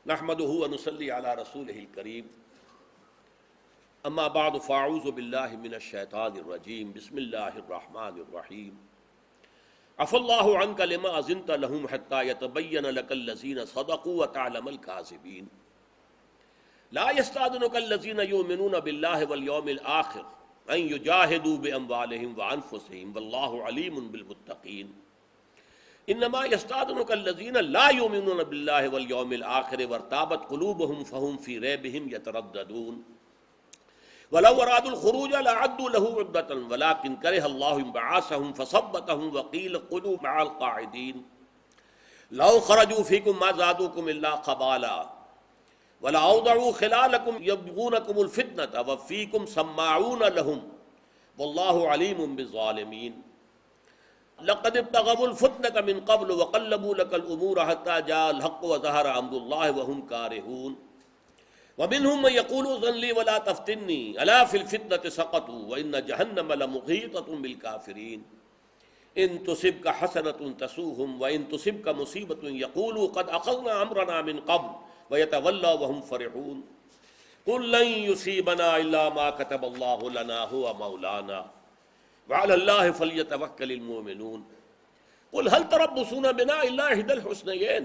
نحمده ونصلي على رسوله الكريم اما بعد فاعوذ بالله من الشيطان الرجيم بسم الله الرحمن الرحيم عفى الله عنك لما أذنت لهم حتى يتبين لك الذين صدقوا وتعلم الكاذبين لا يستأذنك الذين يؤمنون بالله واليوم الآخر أن يجاهدوا بأموالهم وأنفسهم والله عليم بالمتقين انما يستأذنك الذين لا يؤمنون بالله واليوم الآخر وارتابت قلوبهم فهم في ريبهم يترددون ولو ارادوا الخروج لعدوا له عدة ولكن كره الله انبعاثهم فثبتهم وقيل قعدوا مع القاعدين لو خرجوا فيكم ما زادوكم الا خبالا ولا اوضعوا خلالكم يبغونكم الفتنة وفيكم سماعون لهم والله عليم بالظالمين لقد ابتغوا الفتنة من قبل وقلبوا لك الأمور حتى جاء الحق وظهر أمر الله وهم كارهون ومنهم من يقول ائذن لي ولا تفتني ألا في الفتنة سقطوا وإن جهنم لمحيطة بالكافرين إن تصبك حسنة تسوهم وإن تصبك مصيبة يقولوا قد أخذنا أمرنا من قبل ويتولوا وهم فرحون قل لن يصيبنا إلا ما كتب الله لنا هو مولانا وعلى الله فليتوكل المؤمنون قل هل تربصون بنا إلا إحدى الحسنيين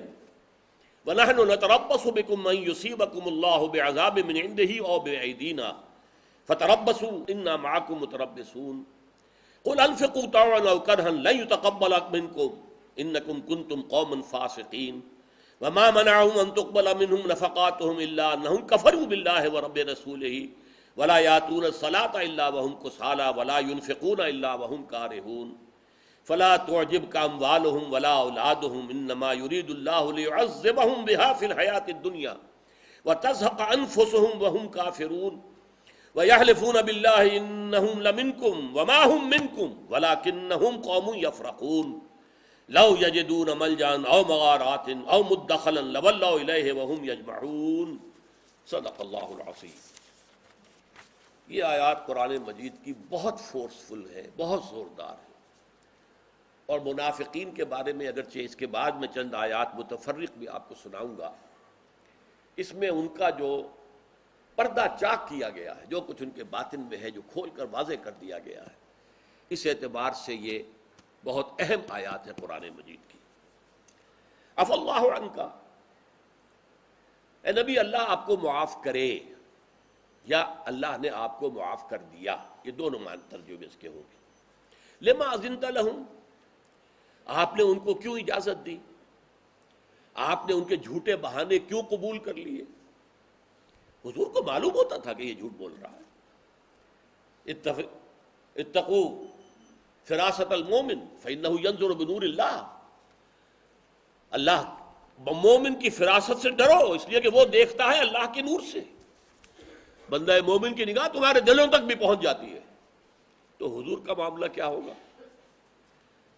ونحن نتربص بكم أن يصيبكم الله بعذاب من عنده أو بأيدينا فتربصوا إنا معكم متربصون قل أنفقوا طوعا أو كرها لن يتقبل منكم إنكم كنتم قوما فاسقين وما منعهم أن تقبل منهم نفقاتهم إلا أنهم كفروا بالله ورب رسوله ولا ياتون الصلاة الا وهم كسالى ولا ينفقون الا وهم كارهون فلا تعجبك اموالهم ولا اولادهم انما يريد الله ليعذبهم بها في الحياة الدنيا وتزهق انفسهم وهم كافرون ويحلفون بالله انهم لمنكم وما هم منكم ولكنهم قوم يفرقون لو يجدون ملجا او مغارات او مدخلا لولوا اليه وهم يجمعون صدق اللہ العظیم۔ یہ آیات قرآن مجید کی بہت فورسفل ہے، بہت زوردار ہے، اور منافقین کے بارے میں اگرچہ اس کے بعد میں چند آیات متفرق بھی آپ کو سناؤں گا، اس میں ان کا جو پردہ چاک کیا گیا ہے، جو کچھ ان کے باطن میں ہے، جو کھول کر واضح کر دیا گیا ہے، اس اعتبار سے یہ بہت اہم آیات ہے قرآن مجید کی۔ عفا اللہ عنک، اے نبی اللہ آپ کو معاف کرے، یا اللہ نے آپ کو معاف کر دیا، یہ دونوں معنی ترجمے اس کے ہوں گے۔ لما اذنت لہم، آپ نے ان کو کیوں اجازت دی، آپ نے ان کے جھوٹے بہانے کیوں قبول کر لیے؟ حضور کو معلوم ہوتا تھا کہ یہ جھوٹ بول رہا ہے۔ اتقوا فراست المومن فإنہ ينظر بنور اللہ، اللہ مومن کی فراست سے ڈرو، اس لیے کہ وہ دیکھتا ہے اللہ کے نور سے۔ بندہ مومن کی نگاہ تمہارے دلوں تک بھی پہنچ جاتی ہے، تو حضور کا معاملہ کیا ہوگا؟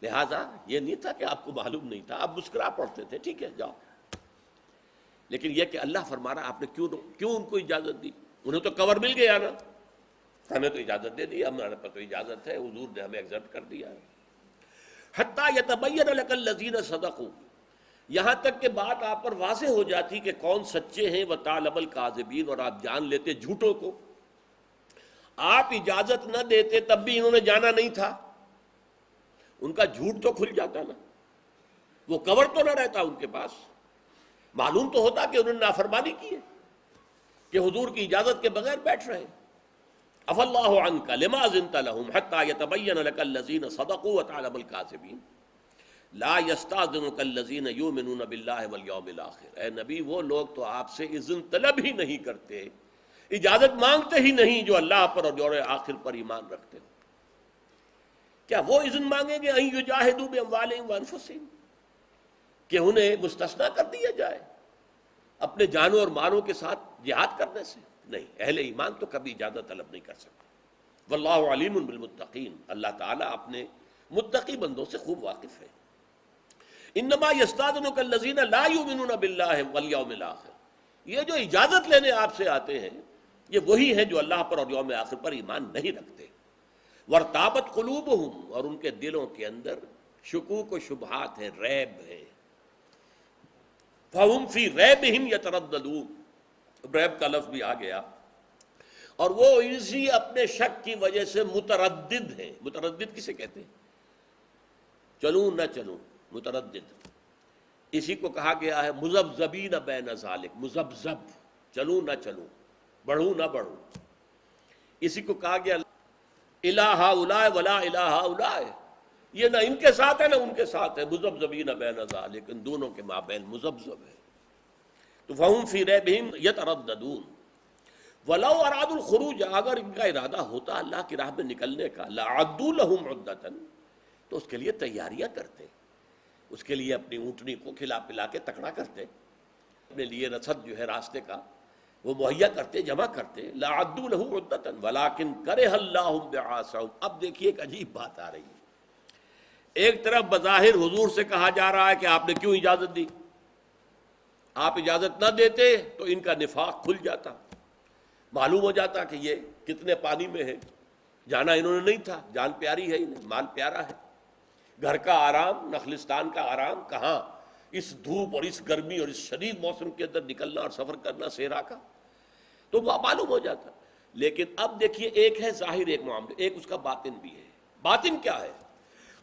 لہذا یہ نہیں تھا کہ آپ کو معلوم نہیں تھا، آپ مسکرا پڑتے تھے، ٹھیک ہے جاؤ، لیکن یہ کہ اللہ فرما رہا آپ نے کیوں ان کو اجازت دی؟ انہیں تو کور مل گیا نا، ہمیں تو اجازت دے دی، ہمارے پاس تو اجازت ہے، حضور نے ہمیں ایکسپٹ کر دیا ہے۔ حتی یتبین لک الذین صدقوا، یہاں تک کہ بات آپ پر واضح ہو جاتی کہ کون سچے ہیں، وتعلم الکاذبین، اور آپ جان لیتے جھوٹوں کو۔ آپ اجازت نہ دیتے تب بھی انہوں نے جانا نہیں تھا، ان کا جھوٹ تو کھل جاتا نا، وہ کور تو نہ رہتا ان کے پاس، معلوم تو ہوتا کہ انہوں نے نافرمانی کی ہے، کہ حضور کی اجازت کے بغیر بیٹھ رہے۔ عفا اللہ عنک لما اذنت لهم حتى يتبين لك الذين صدقوا وتعلم الكاذبين لا يستأذنك الذين يؤمنون بالله واليوم الآخر، اے نبی وہ لوگ تو آپ سے اذن طلب ہی نہیں کرتے، اجازت مانگتے ہی نہیں جو اللہ پر اور یوم آخر پر ایمان رکھتے ہیں۔ کیا وہ اذن مانگیں گے ان یجاہدوا باموالہم وانفسہم، کہ انہیں مستثنا کر دیا جائے اپنے جانوں اور مالوں کے ساتھ جہاد کرنے سے؟ نہیں، اہل ایمان تو کبھی اجازت طلب نہیں کر سکتے۔ واللہ علیم بالمتقین، اللہ تعالیٰ اپنے متقی بندوں سے خوب واقف ہے۔ انما یستاذنک الذین لا یؤمنون باللہ والیوم الآخر، یہ جو اجازت لینے آپ سے آتے ہیں یہ وہی ہیں جو اللہ پر اور یوم آخر پر ایمان نہیں رکھتے۔ وارتابت قلوبہم، اور ان کے دلوں کے اندر شکوک و شبہات ہیں، ریب ہے۔ فَهُمْ فِي رَيْبِهِمْ يَتَرَدَّدُونَ، ریب کا لفظ بھی آ گیا، اور وہ اسی اپنے شک کی وجہ سے متردد ہیں۔ متردد کسے کہتے ہیں؟ چلوں نہ چلوں، متردد، اسی کو کہا گیا ہے مذبذبین بین ذالک، مذبذب، چلوں نہ چلوں، بڑھوں نہ بڑھوں، اسی کو کہا گیا الہ ہؤلاء ولا الہ ہؤلاء، یہ نہ ان کے ساتھ ہے نہ ان کے ساتھ ہے، مذبذبین بین ذالک، ان دونوں کے مابین مذبذب ہے۔ تو فہم فی ریبہم یترددون ولو ارادوا الخروج، اگر ان کا ارادہ ہوتا اللہ کی راہ میں نکلنے کا، لعدوا لہم عدۃ، تو اس کے لیے تیاریاں کرتے، اس کے لیے اپنی اونٹنی کو کھلا پلا کے تکڑا کرتے، اپنے لیے رسد جو ہے راستے کا وہ مہیا کرتے، جمع کرتے، لعدوا لہ عدۃ ولکن کرہ اللہ بعاثہم۔ اب دیکھیے ایک عجیب بات آ رہی ہے، ایک طرف بظاہر حضور سے کہا جا رہا ہے کہ آپ نے کیوں اجازت دی، آپ اجازت نہ دیتے تو ان کا نفاق کھل جاتا، معلوم ہو جاتا کہ یہ کتنے پانی میں ہے، جانا انہوں نے نہیں تھا، جان پیاری ہے انہیں، مال پیارا ہے، گھر کا آرام، نخلستان کا آرام کہاں، اس دھوپ اور اس گرمی اور اس شدید موسم کے اندر نکلنا اور سفر کرنا صحرا کا، تو وہ معلوم ہو جاتا۔ لیکن اب دیکھیے ایک ہے ظاہر ایک معاملہ، ایک اس کا باطن بھی ہے۔ باطن کیا ہے؟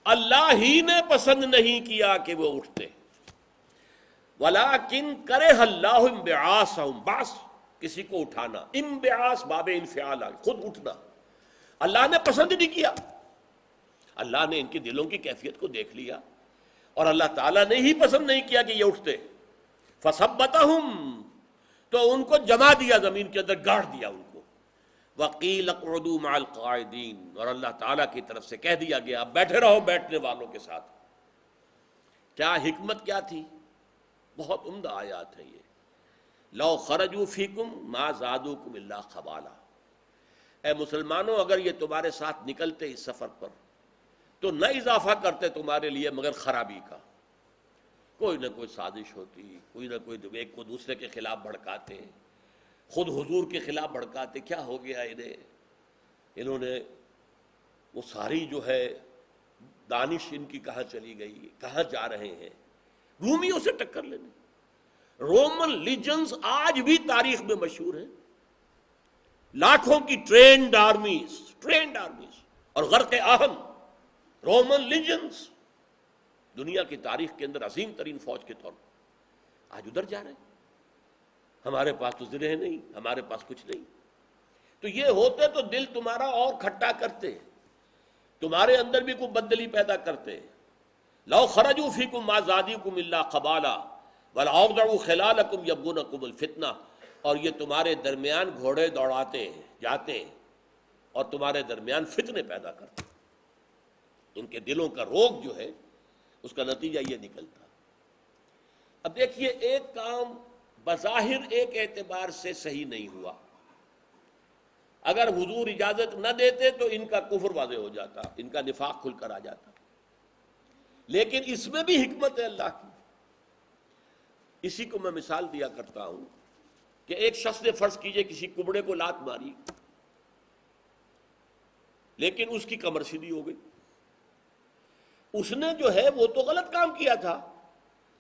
اللہ ہی نے پسند نہیں کیا کہ وہ اٹھتے، ولیکن کرہ اللہ انبعاثہم، بعث کسی کو اٹھانا، انبعاث باب انفعال، خود اٹھنا اللہ نے پسند نہیں کیا۔ اللہ نے ان کے دلوں کی کیفیت کو دیکھ لیا اور اللہ تعالیٰ نے ہی پسند نہیں کیا کہ یہ اٹھتے، فثبتہم، تو ان کو جما دیا زمین کے اندر، گاڑ دیا ان کو، وقیل اقعدوا مع القاعدین، اور اللہ تعالیٰ کی طرف سے کہہ دیا گیا بیٹھے رہو بیٹھنے والوں کے ساتھ۔ کیا حکمت کیا تھی؟ بہت عمدہ آیات ہے یہ، لو خرجوا فیکم ما زادوکم الا خبالا، اے مسلمانوں اگر یہ تمہارے ساتھ نکلتے اس سفر پر تو نہ اضافہ کرتے تمہارے لیے مگر خرابی کا، کوئی نہ کوئی سازش ہوتی، کوئی نہ کوئی ایک کو دوسرے کے خلاف بھڑکاتے، خود حضور کے خلاف بھڑکاتے، کیا ہو گیا انہوں نے وہ ساری جو ہے دانش ان کی کہاں چلی گئی، کہاں جا رہے ہیں، رومیوں سے ٹکر لینے۔ رومن لیجنز آج بھی تاریخ میں مشہور ہیں، لاکھوں کی ٹرینڈ آرمیز اور غرق اہم رومن لیجنز دنیا کی تاریخ کے اندر عظیم ترین فوج کے طور پر آج ادھر جا رہے ہیں۔ ہمارے پاس تو زرہ نہیں، ہمارے پاس کچھ نہیں، تو یہ ہوتے تو دل تمہارا اور کھٹا کرتے، تمہارے اندر بھی کوئی بدلی پیدا کرتے۔ لو خرجوا فیکم ما زادوکم الا خبالا ولاوضعوا خلالکم یبغونکم الفتنہ، اور یہ تمہارے درمیان گھوڑے دوڑاتے جاتے اور تمہارے درمیان فتنے پیدا کرتے۔ ان کے دلوں کا روگ جو ہے اس کا نتیجہ یہ نکلتا۔ اب دیکھیے ایک کام بظاہر ایک اعتبار سے صحیح نہیں ہوا، اگر حضور اجازت نہ دیتے تو ان کا کفر واضح ہو جاتا، ان کا نفاق کھل کر آ جاتا، لیکن اس میں بھی حکمت ہے اللہ کی۔ اسی کو میں مثال دیا کرتا ہوں کہ ایک شخص نے فرض کیجئے کسی کبڑے کو لات ماری، لیکن اس کی کمر سیدھی ہو گئی، اس نے جو ہے وہ تو غلط کام کیا تھا،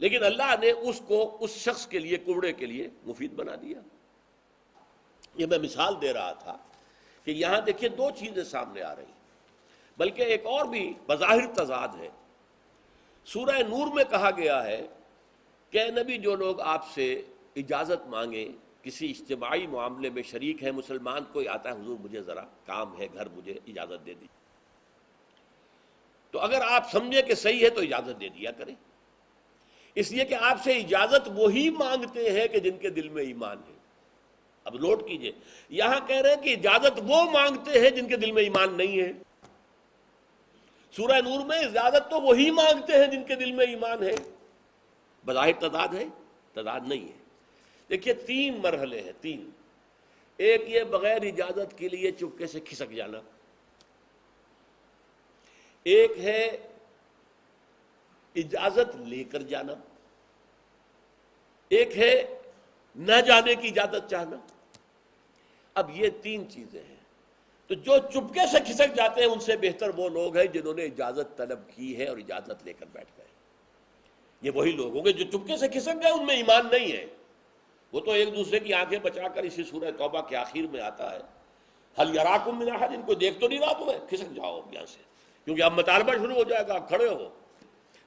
لیکن اللہ نے اس کو اس شخص کے لیے، کبڑے کے لیے مفید بنا دیا۔ یہ میں مثال دے رہا تھا کہ یہاں دیکھیے دو چیزیں سامنے آ رہی ہیں، بلکہ ایک اور بھی بظاہر تضاد ہے۔ سورہ نور میں کہا گیا ہے کہ اے نبی جو لوگ آپ سے اجازت مانگیں، کسی اجتماعی معاملے میں شریک ہے، مسلمان کوئی آتا ہے حضور مجھے ذرا کام ہے گھر، مجھے اجازت دے دی، تو اگر آپ سمجھیں کہ صحیح ہے تو اجازت دے دیا کریں، اس لیے کہ آپ سے اجازت وہی مانگتے ہیں کہ جن کے دل میں ایمان ہے۔ اب نوٹ کیجئے، یہاں کہہ رہے ہیں کہ اجازت وہ مانگتے ہیں جن کے دل میں ایمان نہیں ہے، سورہ نور میں اجازت تو وہی مانگتے ہیں جن کے دل میں ایمان ہے۔ بظاہر تضاد ہے؟ تضاد نہیں ہے۔ دیکھیے تین مرحلے ہیں، تین۔ ایک یہ بغیر اجازت کے لیے چپکے سے کھسک جانا، ایک ہے اجازت لے کر جانا، ایک ہے نہ جانے کی اجازت چاہنا۔ اب یہ تین چیزیں ہیں، تو جو چپکے سے کھسک جاتے ہیں ان سے بہتر وہ لوگ ہیں جنہوں نے اجازت طلب کی ہے اور اجازت لے کر بیٹھ گئے۔ یہ وہی لوگ ہوں گے جو چپکے سے کھسک گئے، ان میں ایمان نہیں ہے. وہ تو ایک دوسرے کی آنکھیں بچا کر اسی سورہ توبہ کے آخر میں آتا ہے، حل یراکم من احد، ان کو دیکھ تو نہیں رہا تمہیں، کھسک جاؤ یہاں سے، کیونکہ اب مطالبہ شروع ہو جائے گا، کھڑے ہو.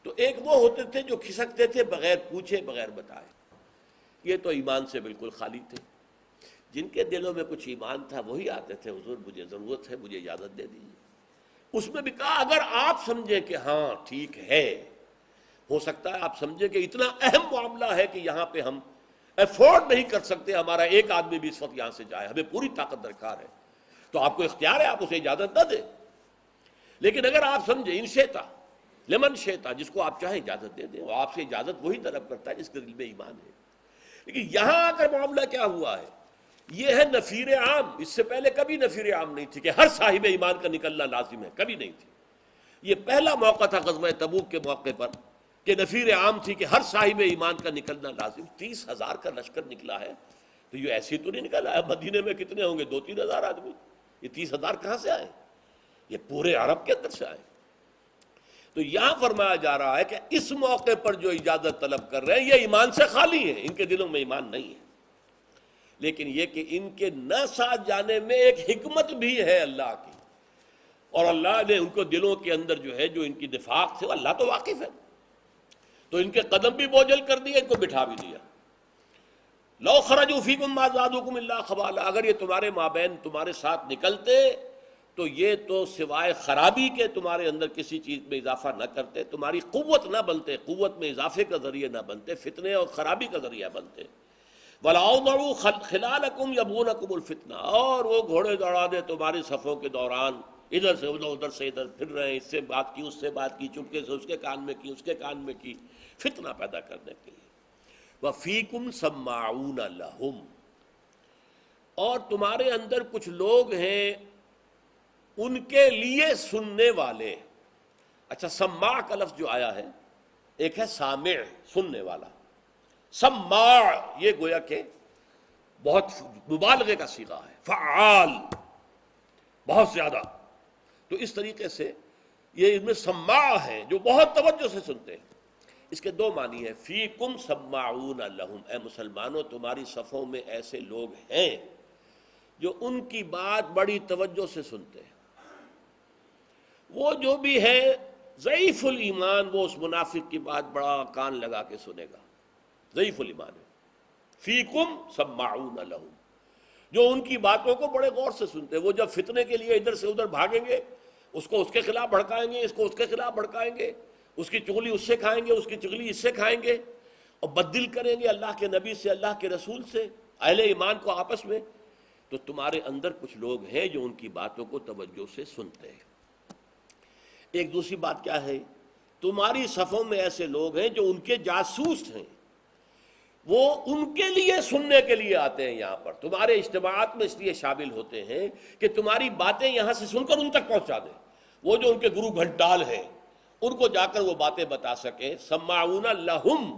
تو ایک وہ ہوتے تھے جو کھسکتے تھے بغیر پوچھے بغیر بتائے، یہ تو ایمان سے بالکل خالی تھے. جن کے دلوں میں کچھ ایمان تھا وہی آتے تھے، حضور مجھے ضرورت ہے، مجھے اجازت دے دیجیے. اس میں بھی کہا اگر آپ سمجھیں کہ ہاں ٹھیک ہے، ہو سکتا ہے آپ سمجھیں کہ اتنا اہم معاملہ ہے کہ یہاں پہ ہم افورڈ نہیں کر سکتے، ہمارا ایک آدمی بھی اس وقت یہاں سے جائے، ہمیں پوری طاقت درکار ہے، تو آپ کو اختیار ہے، آپ اسے اجازت نہ دیں. لیکن اگر آپ سمجھیں ان شیتا لمن شیتا، جس کو آپ چاہیں اجازت دے دیں، اور آپ سے اجازت وہی طلب کرتا ہے جس کے دل میں ایمان ہے. لیکن یہاں آ کر معاملہ کیا ہوا ہے، یہ ہے نفیر عام. اس سے پہلے کبھی نفیر عام نہیں تھی کہ ہر صاحب ایمان کا نکلنا لازم ہے، کبھی نہیں تھی. یہ پہلا موقع تھا غزوہ تبوک کے موقع پر کہ نفیر عام تھی کہ ہر صاحب ایمان کا نکلنا لازم. 30,000 کا لشکر نکلا ہے، تو یہ ایسے تو نہیں نکلا ہے. مدینے میں کتنے ہوں گے؟ 2-3 ہزار آدمی. یہ 30,000 کہاں سے آئے؟ یہ پورے عرب کے اندر سے آئے. تو یہاں فرمایا جا رہا ہے کہ اس موقع پر جو اجازت طلب کر رہے ہیں یہ ایمان سے خالی ہیں، ان کے دلوں میں ایمان نہیں ہے. لیکن یہ کہ ان کے نہ ساتھ جانے میں ایک حکمت بھی ہے اللہ کی، اور اللہ نے ان کو دلوں کے اندر جو ہے جو ان کی نفاق تھے، اللہ تو واقف ہے، تو ان کے قدم بھی بوجھل کر دیے، ان کو بٹھا بھی دیا. لو خرجوا فیکم ما زادوکم الا خبالا، اگر یہ تمہارے مابین تمہارے ساتھ نکلتے تو یہ تو سوائے خرابی کے تمہارے اندر کسی چیز میں اضافہ نہ کرتے، تمہاری قوت نہ بنتے، قوت میں اضافے کا ذریعہ نہ بنتے، فتنے اور خرابی کا ذریعہ بنتے. وَلَأَوْضَعُوا خِلَالَكُمْ يَبْغُونَكُمُ الْفِتْنَةَ، اور وہ گھوڑے دوڑا دے تمہاری صفوں کے دوران، ادھر سے ادھر سے ادھر پھر رہے ہیں، اس سے بات کی، اس سے بات کی، چپکے سے اس کے کان میں کی، اس کے کان میں کی، فتنہ پیدا کرنے کے لیے. وَفِيكُمْ سَمَّاعُونَ لَهُمْ، اور تمہارے اندر کچھ لوگ ہیں ان کے لیے سننے والے. اچھا، سماع کا لفظ جو آیا ہے، ایک ہے سامع، سننے والا. سماع یہ گویا کہ بہت مبالغے کا صیغہ ہے، فعال، بہت زیادہ. تو اس طریقے سے یہ ان میں سماع ہے جو بہت توجہ سے سنتے ہیں. اس کے 2 معنی ہیں. فیکم سماعون لہم، اے مسلمانوں تمہاری صفوں میں ایسے لوگ ہیں جو ان کی بات بڑی توجہ سے سنتے ہیں. وہ جو بھی ہے ضعیف الایمان، وہ اس منافق کی بات بڑا کان لگا کے سنے گا، ضعیف الایمان ہے. فیکم سماعون لہم، جو ان کی باتوں کو بڑے غور سے سنتے ہیں. وہ جب فتنے کے لیے ادھر سے ادھر بھاگیں گے، اس کو اس کے خلاف بھڑکائیں گے، اس کو اس کے خلاف بھڑکائیں گے، اس کی چغلی اس سے کھائیں گے، اس کی چغلی اس سے کھائیں گے، اور بددل کریں گے اللہ کے نبی سے، اللہ کے رسول سے، اہل ایمان کو آپس میں. تو تمہارے اندر کچھ لوگ ہیں جو ان کی باتوں کو توجہ سے سنتے ہیں. ایک دوسری بات کیا ہے، تمہاری صفوں میں ایسے لوگ ہیں جو ان کے جاسوس ہیں، وہ ان کے لیے سننے کے لیے آتے ہیں یہاں پر. تمہارے اجتماعات میں اس لیے شامل ہوتے ہیں کہ تمہاری باتیں یہاں سے سن کر ان تک پہنچا دیں. وہ جو ان کے گرو گھنٹال ہیں ان کو جا کر وہ باتیں بتا سکیں. سماعون لہم،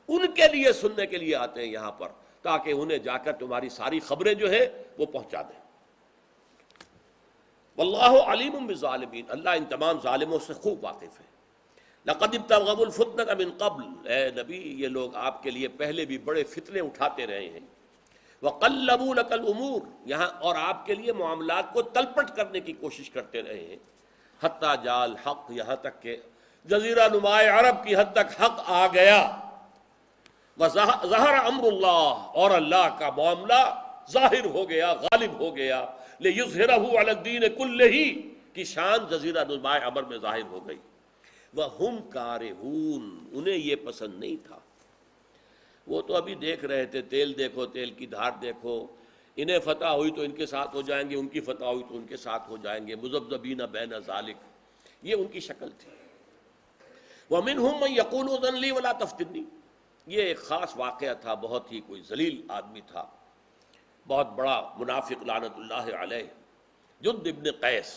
ان کے لیے سننے کے لیے آتے ہیں یہاں پر، تاکہ انہیں جا کر تمہاری ساری خبریں جو ہے وہ پہنچا دیں. واللہ علیم بالظالمین، اللہ ان تمام ظالموں سے خوب واقف ہے. لقد ابتغوا الفتنة من قبل، اے نبی یہ لوگ آپ کے لیے پہلے بھی بڑے فتنے اٹھاتے رہے ہیں. وقلبوا لك الامور، یہاں اور آپ کے لیے معاملات کو تلپٹ کرنے کی کوشش کرتے رہے ہیں. حتی جاء الحق، یہاں تک کہ جزیرہ نمائے عرب کی حد تک حق آ گیا. وظہر امر اللہ، اور اللہ کا معاملہ ظاہر ہو گیا، غالب ہو گیا. لیظہرہ علی الدین کلہ کی شان جزیرہ نمائے عرب میں ظاہر ہو گئی. وَهُمْ كَارِهُونَ، انہیں یہ پسند نہیں تھا. وہ تو ابھی دیکھ رہے تھے، تیل دیکھو تیل کی دھار دیکھو، انہیں فتح ہوئی تو ان کے ساتھ ہو جائیں گے، ان کی فتح ہوئی تو ان کے ساتھ ہو جائیں گے، مذبذبین بین ذالک، یہ ان کی شکل تھی. وَمِنْهُمْ مَنْ يَقُولُ اذن لِّي وَلَا تَفْتِنِّي، یہ ایک خاص واقعہ تھا، بہت ہی کوئی ذلیل آدمی تھا، بہت بڑا منافق لعنت اللہ علیہ، جد ابن قیس.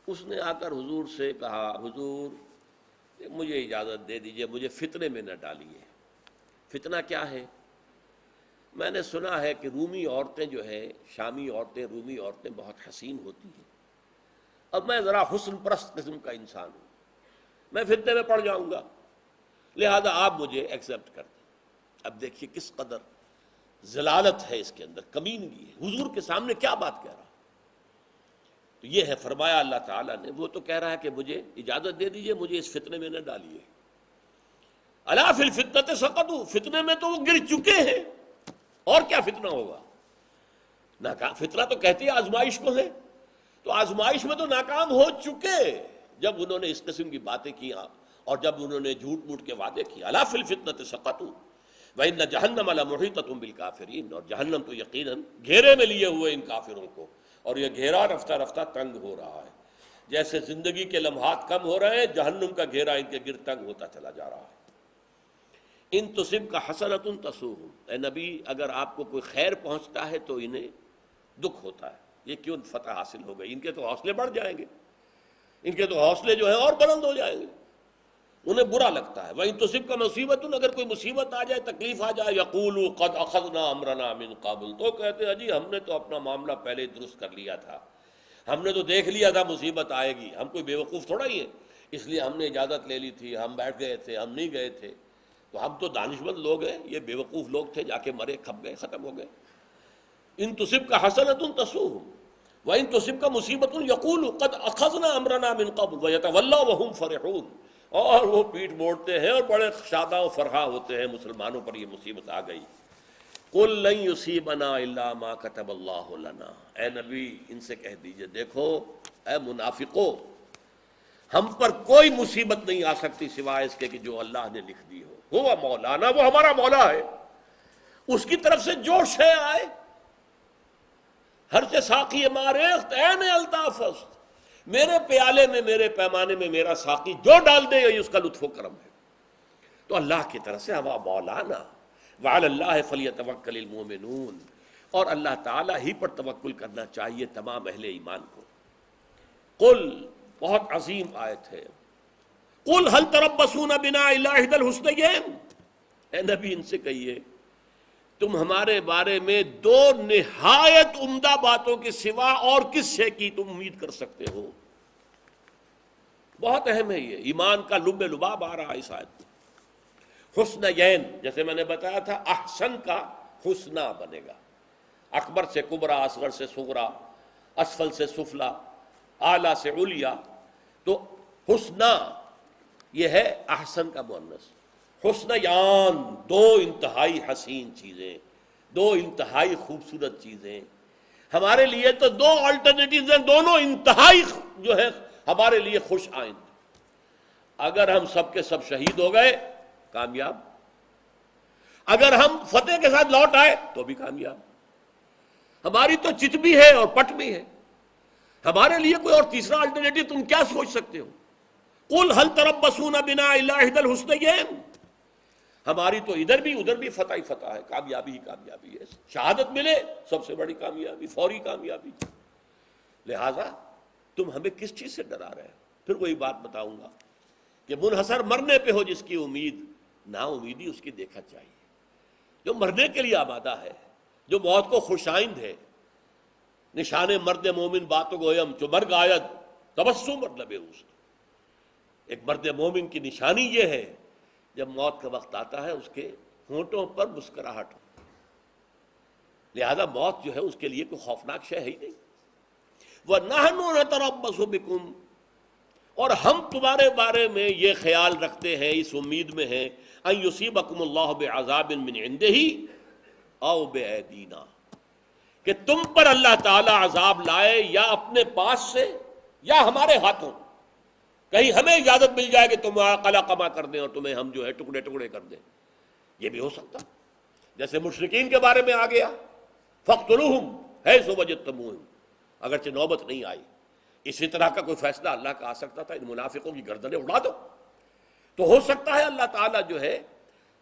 اس نے آ کر حضور سے کہا، حضور مجھے اجازت دے دیجئے، مجھے فتنے میں نہ ڈالیے. فتنہ کیا ہے؟ میں نے سنا ہے کہ رومی عورتیں جو ہیں، شامی عورتیں، رومی عورتیں بہت حسین ہوتی ہیں. اب میں ذرا حسن پرست قسم کا انسان ہوں، میں فتنے میں پڑ جاؤں گا. لہذا آپ مجھے ایکسیپٹ کر دیں۔ اب دیکھیے کس قدر ضلالت ہے اس کے اندر، کمینگی ہے، حضور کے سامنے کیا بات کہہ رہا۔ تو یہ ہے، فرمایا اللہ تعالیٰ نے، وہ تو کہہ رہا ہے کہ مجھے اجازت دے دیجئے، مجھے اس فتنے میں نہ ڈالیے۔ الا فی الفتنۃ سقطوا، فتنے میں تو وہ گر چکے ہیں، اور کیا فتنہ ہوگا؟ فتنہ تو کہتی ہے آزمائش کو ہے، تو آزمائش میں تو ناکام ہو چکے جب انہوں نے اس قسم کی باتیں کی اور جب انہوں نے جھوٹ موٹ کے وعدے کیے۔ الا فی الفتنۃ سقطوا وَإِنَّ جَهَنَّمَ لَمُحِيطَةٌ بِالْكَافِرِينَ، اور جہنم تو یقیناً گھیرے میں لیے ہوئے ان کافروں کو، اور یہ گھیرا رفتہ رفتہ تنگ ہو رہا ہے۔ جیسے زندگی کے لمحات کم ہو رہے ہیں، جہنم کا گھیرا ان کے گرد تنگ ہوتا چلا جا رہا ہے۔ ان تصبک حسنۃ تسؤہم، اے نبی اگر آپ کو کوئی خیر پہنچتا ہے تو انہیں دکھ ہوتا ہے، یہ کیوں فتح حاصل ہو گئی، ان کے تو حوصلے بڑھ جائیں گے، ان کے تو حوصلے جو ہیں اور بلند ہو جائیں گے، انہیں برا لگتا ہے۔ وَإِن تُصِبْكَ مُصِیبَةٌ، اگر کوئی مصیبت آ جائے، تکلیف آ جائے، يَقُولُوا قَدْ أَخَذْنَا أَمْرَنَا مِنْ قَبْلُ، تو کہتے ہیں جی ہم نے تو اپنا معاملہ پہلے درست کر لیا تھا، ہم نے تو دیکھ لیا تھا مصیبت آئے گی، ہم کوئی بیوقوف تھوڑا ہی ہیں، اس لیے ہم نے اجازت لے لی تھی، ہم بیٹھ گئے تھے، ہم نہیں گئے تھے، تو ہم تو دانشمند لوگ ہیں، یہ بیوقوف لوگ تھے، جا کے مرے، کھپ گئے، ختم ہو گئے۔ ان تصبک حسنۃ تسؤہم وَإِن تُصِبْكَ مُصِیبَةٌ يَقُولُوا قَدْ أَخَذْنَا أَمْرَنَا مِنْ قَبْلُ وَيَتَوَلَّوْا وَهُمْ فَرِحُونَ، اور وہ پیٹھ موڑتے ہیں اور بڑے شاداں و فرحاں ہوتے ہیں، مسلمانوں پر یہ مصیبت آ گئی۔ قُل لَن يُصِیبَنَا إِلَّا مَا كَتَبَ اللَّهُ لَنَا، اے نبی ان سے کہہ دیجئے، دیکھو اے منافقو، ہم پر کوئی مصیبت نہیں آ سکتی سوائے اس کے کہ جو اللہ نے لکھ دی ہو، وہ مولانا، وہ ہمارا مولا ہے، اس کی طرف سے جو شے آئے، ہر سے ساقی ماریخت عین الطاف است، میرے پیالے میں، میرے پیمانے میں میرا ساقی جو ڈال دے یہ اس کا لطف و کرم ہے۔ تو اللہ کی طرف سے ہوا مولانا، وعلی اللہ فلیتوکل المؤمنون، اور اللہ تعالیٰ ہی پر توکل کرنا چاہیے تمام اہل ایمان کو۔ قل، بہت عظیم آیت ہے، قل هل تربصون بنا الا احدى الحسنيين، اے نبی ان سے کہیے تم ہمارے بارے میں دو نہایت عمدہ باتوں کے سوا اور کس شے کی تم امید کر سکتے ہو؟ بہت اہم ہے یہ، ایمان کا لب لباب آ رہا ہے اس آیت میں۔ حسنین، جیسے میں نے بتایا تھا، احسن کا حسنہ بنے گا، اکبر سے کبرا، اصغر سے صغرا، اسفل سے سفلا، اعلیٰ سے علیا، تو حسنہ یہ ہے احسن کا مؤنث۔ حسنیان، دو انتہائی حسین چیزیں، دو انتہائی خوبصورت چیزیں، ہمارے لیے تو دو آلٹرنیٹیوز ہیں، دونوں انتہائی جو ہے ہمارے لیے خوش آئند۔ اگر ہم سب کے سب شہید ہو گئے کامیاب، اگر ہم فتح کے ساتھ لوٹ آئے تو بھی کامیاب، ہماری تو چت بھی ہے اور پٹ بھی ہے، ہمارے لیے کوئی اور تیسرا الٹرنیٹیو تم کیا سوچ سکتے ہو؟ قل هل تربصون بنا الا احدى الحسنيين، ہماری تو ادھر بھی ادھر بھی فتح ہی فتح ہے، کامیابی ہی کامیابی ہے، شہادت ملے سب سے بڑی کامیابی، فوری کامیابی۔ لہذا تم ہمیں کس چیز سے ڈرا رہے ہو؟ پھر وہی بات بتاؤں گا کہ منحصر مرنے پہ ہو جس کی امید، نا امیدی اس کی دیکھا چاہیے۔ جو مرنے کے لیے آمادہ ہے، جو موت کو خوشائند ہے، نشان مرد مومن باتو گویم جو مرگ آید تبسم مطلب اوست، ایک مرد مومن کی نشانی یہ ہے جب موت کا وقت آتا ہے اس کے ہونٹوں پر مسکراہٹ ہو۔ لہذا موت جو ہے اس کے لیے کوئی خوفناک شے ہے ہی نہیں۔ وَنَحْنُ نَتَرَبَّصُ بِكُمْ، اور ہم تمہارے بارے میں یہ خیال رکھتے ہیں، اس امید میں ہیں، أَن يُصِيبَكُمُ اللَّهُ بِعَذَابٍ مِّنْ عِنْدِهِ أَوْ بِأَيْدِينَا، کہ تم پر اللہ تعالی عذاب لائے یا اپنے پاس سے یا ہمارے ہاتھوں، کہیں ہمیں اجازت مل جائے کہ تم قلع قما کر دیں اور تمہیں ہم جو ہے ٹکڑے ٹکڑے کر دیں، یہ بھی ہو سکتا، جیسے مشرکین کے بارے میں آ گیا فَاقْتُلُوهُمْ حَيْثُ وَجَدتُّمُوهُمْ، اگرچہ نوبت نہیں آئی، اسی طرح کا کوئی فیصلہ اللہ کا آ سکتا تھا، ان منافقوں کی گردنیں اڑا دو، تو ہو سکتا ہے اللہ تعالیٰ جو ہے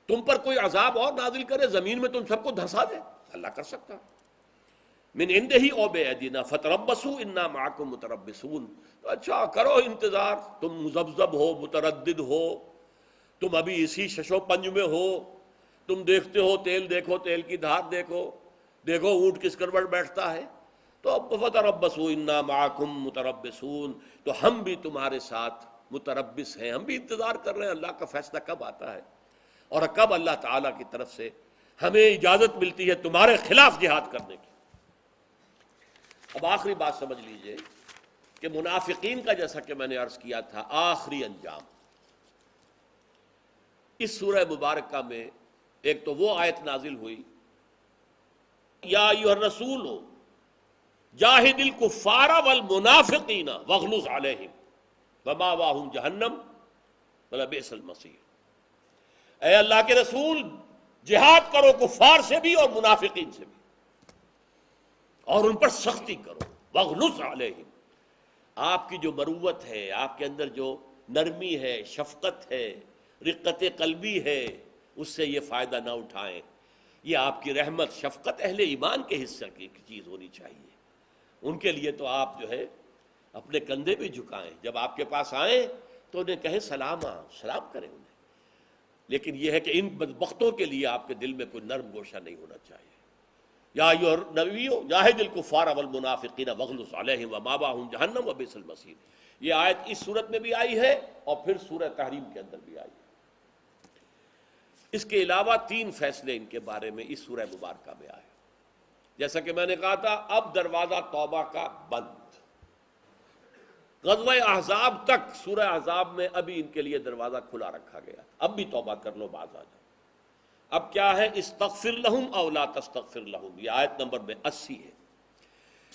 تم پر کوئی عذاب اور نازل کرے، زمین میں تم سب کو دھنسا دے، اللہ کر سکتا ہے۔ من عندہ او بأیدینا فتربصوا انا معکم متربصون، تو اچھا کرو انتظار، تم مذبذب ہو، متردد ہو، تم ابھی اسی شش و پنج میں ہو، تم دیکھتے ہو تیل دیکھو، تیل کی دھار دیکھو، دیکھو اونٹ کس کروٹ بیٹھتا ہے، تو فتربصوا انا معکم متربصون، تو ہم بھی تمہارے ساتھ متربص ہیں، ہم بھی انتظار کر رہے ہیں اللہ کا فیصلہ کب آتا ہے اور کب اللہ تعالیٰ کی طرف سے ہمیں اجازت ملتی ہے تمہارے خلاف جہاد کرنے کی۔ اب آخری بات سمجھ لیجئے کہ منافقین کا جیسا کہ میں نے عرض کیا تھا آخری انجام اس سورہ مبارکہ میں ایک تو وہ آیت نازل ہوئی یا ایھا الرسول جاہد الکفار والمنافقین واغلظ علیہم ومأواہم جہنم ولبئس المصیر۔ اے اللہ کے رسول جہاد کرو کفار سے بھی اور منافقین سے بھی اور ان پر سختی کرو، واغلظ علیہم۔ آپ کی جو مروت ہے، آپ کے اندر جو نرمی ہے، شفقت ہے، رقت قلبی ہے، اس سے یہ فائدہ نہ اٹھائیں۔ یہ آپ کی رحمت شفقت اہل ایمان کے حصہ کی چیز ہونی چاہیے۔ ان کے لیے تو آپ جو ہے اپنے کندھے بھی جھکائیں، جب آپ کے پاس آئیں تو انہیں کہیں سلام کریں انہیں، لیکن یہ ہے کہ ان بدبختوں کے لیے آپ کے دل میں کوئی نرم گوشہ نہیں ہونا چاہیے۔ یا ایھا النبی جاہد الکفار والمنافقین واغلظ علیہم ومأواہم جہنم وبئس المصیر۔ یہ آیت اس صورت میں بھی آئی ہے اور پھر سورہ تحریم کے اندر بھی آئی ہے۔ اس کے علاوہ 3 فیصلے ان کے بارے میں اس سورہ مبارکہ میں آئے۔ جیسا کہ میں نے کہا تھا اب دروازہ توبہ کا بند، غزوہ احزاب تک سورہ احزاب میں ابھی ان کے لیے دروازہ کھلا رکھا گیا، اب بھی توبہ کر لو باز آ جاؤ۔ اب کیا ہے استغفر لہم او لا تستغفر لہم، یہ آیت نمبر 80 ہے۔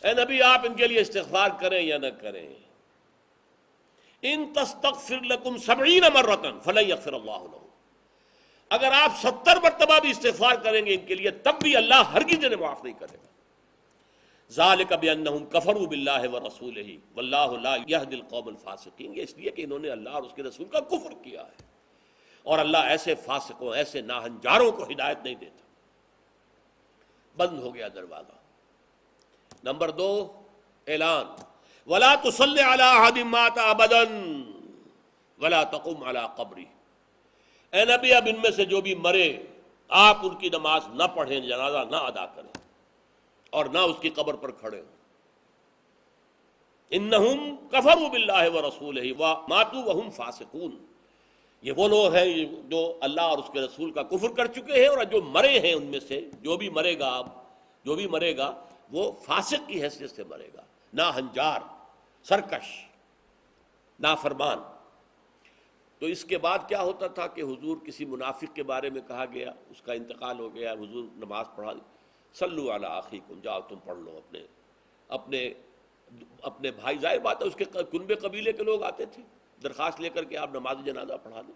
اے نبی آپ ان کے لیے استغفار کریں یا نہ کریں، ان تستغفر لکم 70 مرۃ فلن یغفر اللہ لہم، اگر آپ 70 مرتبہ بھی استغفار کریں گے ان کے لیے تب بھی اللہ ہرگز انہیں معاف نہیں کرے گا۔ ذالک بانہم کفروا باللہ ورسولہ واللہ لا یہدی القوم الفاسقین، یہ اس لیے کہ انہوں نے اللہ اور اس کے رسول کا کفر کیا ہے اور اللہ ایسے فاسقوں ایسے ناہنجاروں کو ہدایت نہیں دیتا۔ بند ہو گیا دروازہ۔ نمبر 2 اعلان ولا تصلی علی احد مات ابدا ولا تقم علی قبرہ، اے نبی اب ان میں سے جو بھی مرے آپ ان کی نماز نہ پڑھیں، جنازہ نہ ادا کریں اور نہ اس کی قبر پر کھڑے ہوں۔ انہم کفروا باللہ ورسولہ وماتوا وہم فاسقون، یہ وہ لوگ ہیں جو اللہ اور اس کے رسول کا کفر کر چکے ہیں اور جو مرے ہیں ان میں سے جو بھی مرے گا وہ فاسق کی حیثیت سے مرے گا، ناہنجار، سرکش، نافرمان۔ تو اس کے بعد کیا ہوتا تھا کہ حضور کسی منافق کے بارے میں کہا گیا، اس کا انتقال ہو گیا، حضور نماز پڑھا دی، صلو علی اخیکم، جاؤ تم پڑھ لو اپنے بھائی، ظاہر بات ہے اس کے کنبے قبیلے کے لوگ آتے تھے درخواست لے کر کے آپ نماز جنازہ پڑھا دیں،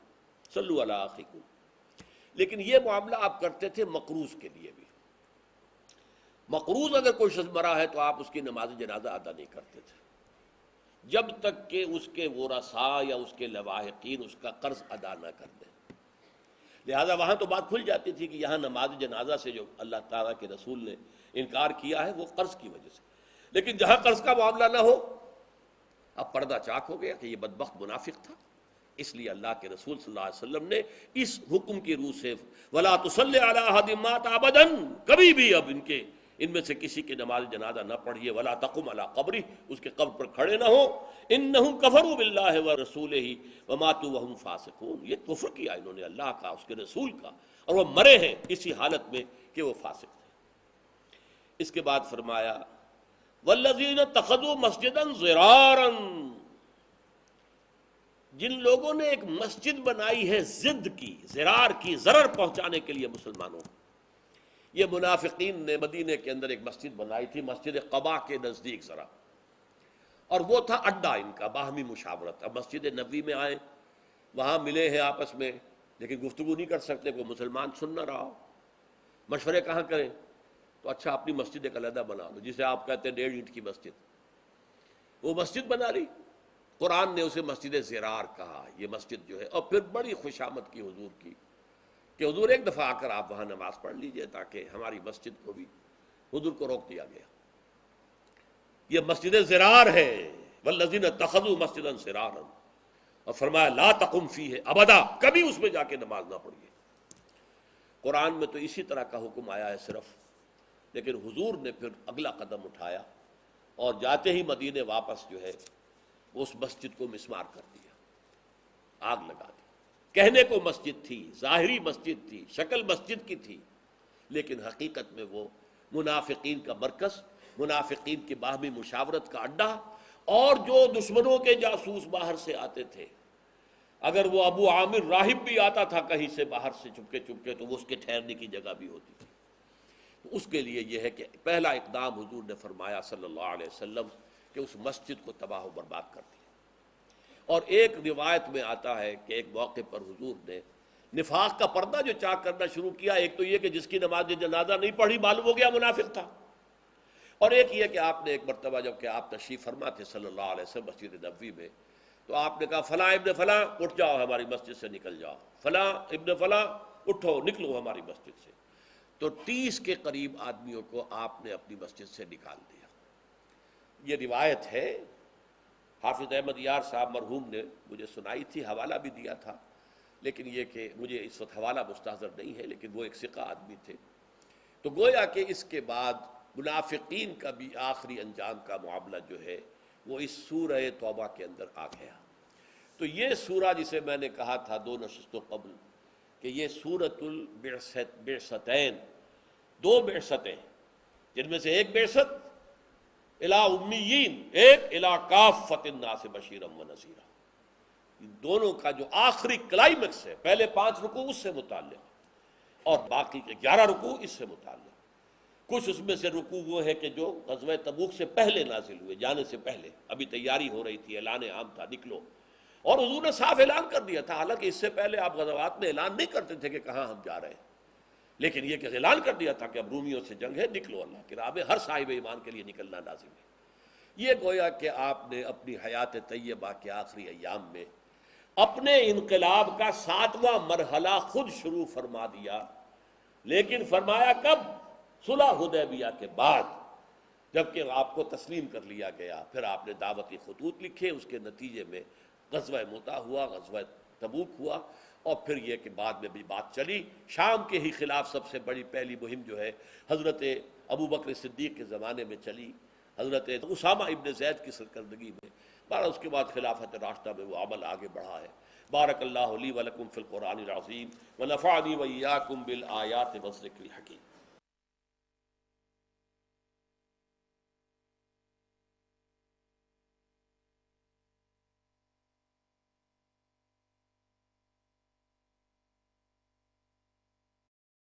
صلو علی اخیکم۔ لیکن یہ معاملہ آپ کرتے تھے مقروض کے لیے بھی۔ مقروض اگر کوئی شخص مرا ہے تو آپ اس کی نماز جنازہ ادا نہیں کرتے تھے جب تک کہ اس کے ورثاء یا اس کے لواحقین اس کا قرض ادا نہ کر دیں۔ لہذا وہاں تو بات کھل جاتی تھی کہ یہاں نماز جنازہ سے جو اللہ تعالیٰ کے رسول نے انکار کیا ہے وہ قرض کی وجہ سے، لیکن جہاں قرض کا معاملہ نہ ہو اب پردہ چاک ہو گیا کہ یہ بدبخت منافق تھا، اس لیے اللہ کے رسول صلی اللہ علیہ وسلم نے اس حکم کی روح سے ولا تصلی علی احد مات ابدا، کبھی بھی اب ان میں سے کسی کی نماز جنازہ نہ پڑھیے، ولا تقم علی قبرہ، اس کے قبر پر کھڑے نہ ہو، انہم کفروا باللہ ورسولہ وماتوا وہم فاسقون، یہ کفر کیا انہوں نے اللہ کا اس کے رسول کا اور وہ مرے ہیں اسی حالت میں کہ وہ فاسق تھے۔ اس کے بعد فرمایا والذین اتخذوا مسجدا ضرارا، جن لوگوں نے ایک مسجد بنائی ہے ضد کی، ضرار کی، ضرر پہنچانے کے لیے مسلمانوں کو۔ یہ منافقین نے مدینے کے اندر ایک مسجد بنائی تھی، مسجد قباء کے نزدیک ذرا، اور وہ تھا اڈا ان کا باہمی مشاورت۔ اب مسجد نبوی میں آئے، وہاں ملے ہیں آپس میں لیکن گفتگو نہیں کر سکتے، کوئی مسلمان سن نہ رہا ہو، مشورے کہاں کریں؟ تو اچھا اپنی مسجد ایک علیحدہ بنا لو، جسے آپ کہتے ہیں 1.5 اینٹ کی مسجد، وہ مسجد بنا لی۔ قرآن نے اسے مسجد ضرار کہا، یہ مسجد جو ہے، اور پھر بڑی خوشامد کی حضور کی کہ حضور ایک دفعہ آ کر آپ وہاں نماز پڑھ لیجئے تاکہ ہماری مسجد کو بھی، حضور کو روک دیا گیا۔ یہ مسجد ضرار ہے، والذین اتخذوا مسجدا ضرارا، اور فرمایا لا تقم فیہ ابدا، کبھی اس میں جا کے نماز نہ پڑھیے۔ قرآن میں تو اسی طرح کا حکم آیا ہے صرف، لیکن حضور نے پھر اگلا قدم اٹھایا اور جاتے ہی مدینے واپس جو ہے اس مسجد کو مسمار کر دیا۔ آگ لگا دی۔ کہنے کو مسجد تھی، ظاہری مسجد تھی، شکل مسجد کی تھی، لیکن حقیقت میں وہ منافقین کا مرکز، منافقین کی باہمی مشاورت کا اڈا، اور جو دشمنوں کے جاسوس باہر سے آتے تھے، اگر وہ ابو عامر راہب بھی آتا تھا کہیں سے باہر سے چپکے چپکے تو وہ اس کے ٹھہرنے کی جگہ بھی ہوتی تھی۔ تو اس کے لیے یہ ہے کہ پہلا اقدام حضور نے فرمایا صلی اللہ علیہ وسلم کہ اس مسجد کو تباہ و برباد کر دیا۔ اور ایک روایت میں آتا ہے کہ ایک موقع پر حضور نے نفاق کا پردہ جو چاک کرنا شروع کیا، ایک تو یہ کہ جس کی نماز جنازہ نہیں پڑھی معلوم ہو گیا منافق تھا، اور ایک یہ کہ آپ نے ایک مرتبہ جب کہ آپ تشریف فرما تھے صلی اللہ علیہ وسلم مسجد نبوی میں، تو آپ نے کہا فلاں ابن فلاں اٹھ جاؤ، ہماری مسجد سے نکل جاؤ، فلاں ابن فلاں اٹھو نکلو ہماری مسجد سے۔ تو 30 کے قریب آدمیوں کو آپ نے اپنی مسجد سے نکال دیا۔ یہ روایت ہے، حافظ احمد یار صاحب مرحوم نے مجھے سنائی تھی، حوالہ بھی دیا تھا، لیکن یہ کہ مجھے اس وقت حوالہ مستحضر نہیں ہے، لیکن وہ ایک ثقہ آدمی تھے۔ تو گویا کہ اس کے بعد منافقین کا بھی آخری انجام کا معاملہ جو ہے وہ اس سورہ توبہ کے اندر آ گیا۔ تو یہ سورہ جسے میں نے کہا تھا 2 نشستوں قبل کہ یہ سورۃ البعثتین، 2 بعثتیں، جن میں سے ایک بعثت الی امیین، ایک الی کافۃ الناس بشیرا و نذیرا، ان دونوں کا جو آخری کلائمیکس ہے، پہلے 5 رکوع اس سے متعلق اور باقی کے 11 رکوع اس سے متعلق۔ کچھ اس میں سے رکوع وہ ہے کہ جو غزوہ تبوک سے پہلے نازل ہوئے، جانے سے پہلے، ابھی تیاری ہو رہی تھی، اعلان عام تھا نکلو، اور حضور نے صاف اعلان کر دیا تھا، حالانکہ اس سے پہلے آپ غزوات میں اعلان نہیں کرتے تھے کہ کہاں ہم جا رہے ہیں، لیکن یہ کہ اعلان کر دیا تھا کہ اب رومیوں سے جنگ ہے، نکلو، اللہ کی راہ میں ہر صاحب ایمان کے لیے نکلنا لازم ہے۔ یہ گویا کہ آپ نے اپنی حیات طیبہ کے آخری ایام میں اپنے انقلاب کا 7واں مرحلہ خود شروع فرما دیا، لیکن فرمایا کب؟ صلح حدیبیہ کے بعد، جبکہ آپ کو تسلیم کر لیا گیا۔ پھر آپ نے دعوتی خطوط لکھے، اس کے نتیجے میں غزوہ مؤتہ ہوا، غزوہ تبوک ہوا، اور پھر یہ کہ بعد میں بھی بات چلی، شام کے ہی خلاف سب سے بڑی پہلی مہم جو ہے حضرت ابوبکر صدیق کے زمانے میں چلی، حضرت اسامہ ابن زید کی سرکردگی میں، بارہ اس کے بعد خلافت راشدہ میں وہ عمل آگے بڑھا ہے۔ بارک اللہ لی ولکم فی القرآن العظیم ونفعنی وإیاکم بالآیات والذکر الحکیم۔